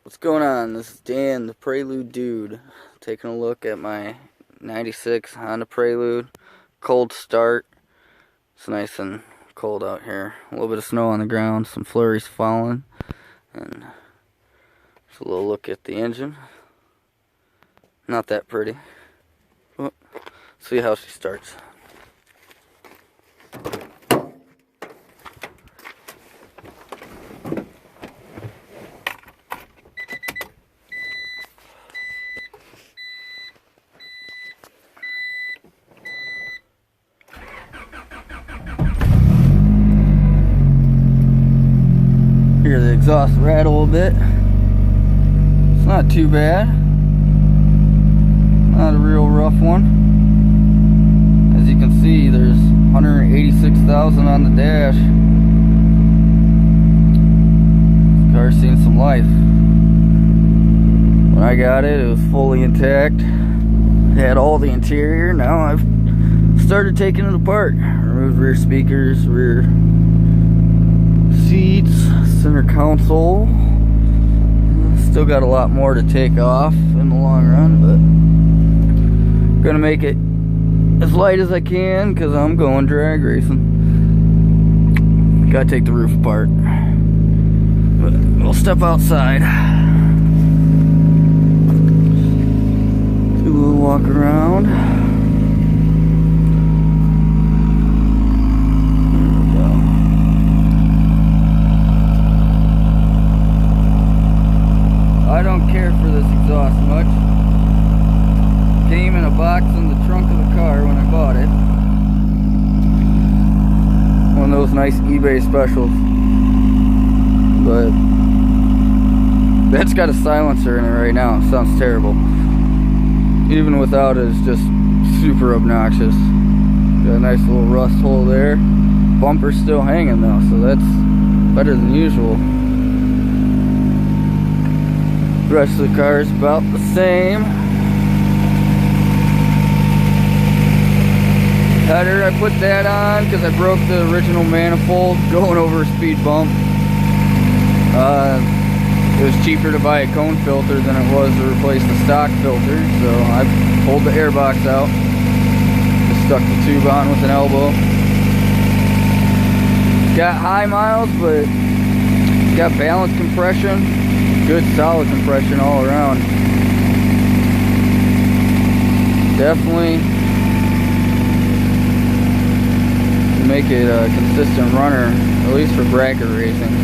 What's going on? This is Dan, the Prelude dude, taking a look at my 96 Honda Prelude. Cold start. It's nice and cold out here. A little bit of snow on the ground, some flurries falling, and just a little look at the engine. Not that pretty. Well, see how she starts. Hear the exhaust rattle a bit. It's not too bad. Not a real rough one. As you can see, there's 186,000 on the dash. This car's seen some life. When I got it, it was fully intact. It had all the interior. Now I've started taking it apart. Removed rear speakers, rear seats, center console. Still got a lot more to take off in the long run, but I'm gonna make it as light as I can because I'm going drag racing. Gotta take the roof apart, but we'll step outside, do a little walk around. I don't care for this exhaust much. Came in a box in the trunk of the car when I bought it. One of those nice eBay specials. But that's got a silencer in it right now. It sounds terrible. Even without it, it's just super obnoxious. Got a nice little rust hole there. Bumper's still hanging though, so that's better than usual. The rest of the car is about the same. Header, I put that on because I broke the original manifold going over a speed bump. It was cheaper to buy a cone filter than it was to replace the stock filter, so I pulled the air box out. Just stuck the tube on with an elbow. Got high miles, but got balanced compression. Good solid compression all around. Definitely make it a consistent runner, at least for bracket racing.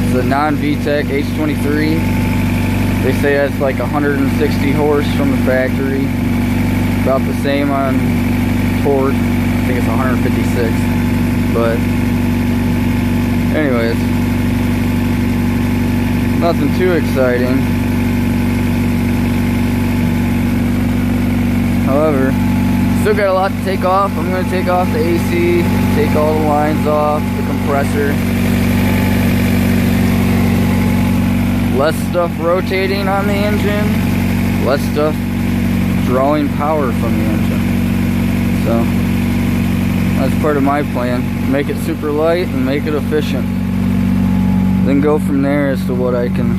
It's a non-VTEC H23. They say that's like 160 horse from the factory. About the same on torque. I think it's 156. But anyways, nothing too exciting. However, still got a lot to take off. I'm going to take off the AC, take all the lines off, the compressor. Less stuff rotating on the engine, less stuff drawing power from the engine. So, that's part of my plan. Make it super light and make it efficient. Then go from there as to what I can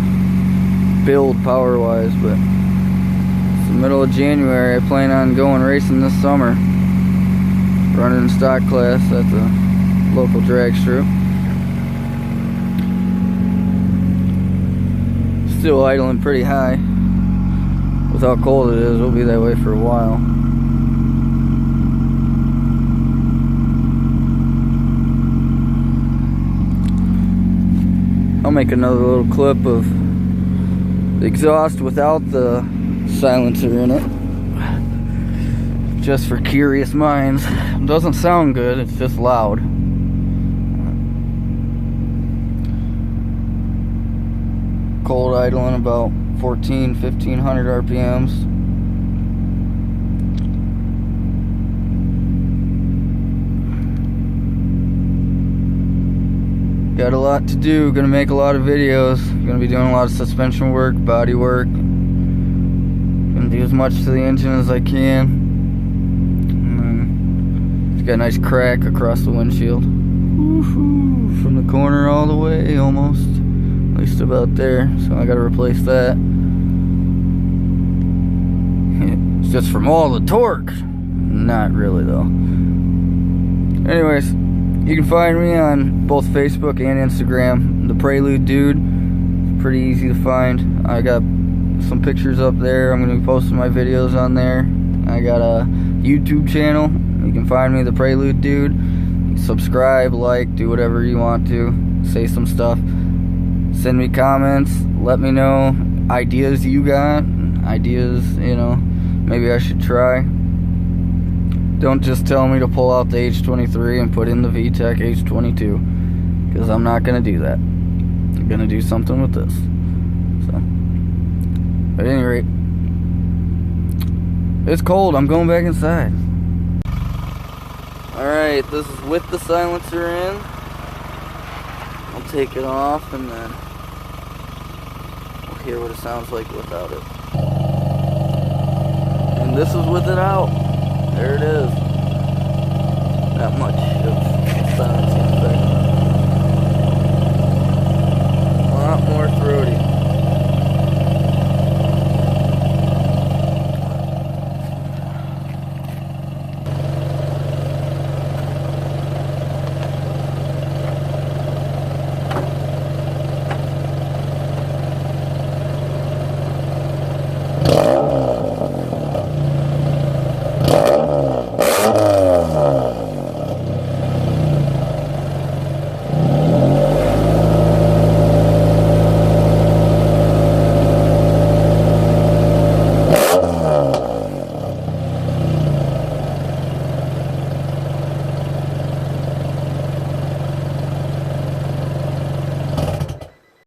build power wise. But it's the middle of January. I plan on going racing this summer, running in stock class at the local drag strip. Still idling pretty high. With how cold it is, it'll be that way for a while. I'll make another little clip of the exhaust without the silencer in it, just for curious minds. It doesn't sound good, it's just loud. Cold idling about 1500 RPMs. Got a lot to do, gonna make a lot of videos, gonna be doing a lot of suspension work, body work. Gonna do as much to the engine as I can. And then it's got a nice crack across the windshield. Woo-hoo, from the corner all the way almost. at least about there, so I gotta replace that. It's just from all the torque. Not really though. Anyways, you can find me on both Facebook and Instagram, the Prelude Dude. It's pretty easy to find. I got some pictures up there. I'm gonna be posting my videos on there. I got a YouTube channel. You can find me, the Prelude Dude. Subscribe, like, do whatever you want to. Say some stuff. Send me comments. Let me know ideas you got. Ideas, you know, maybe I should try. Don't just tell me to pull out the H23 and put in the VTEC H22, because I'm not going to do that. I'm going to do something with this. So, at any rate, it's cold. I'm going back inside. Alright, this is with the silencer in. I'll take it off and then we'll hear what it sounds like without it. And this is with it out. There it is. That much of silence.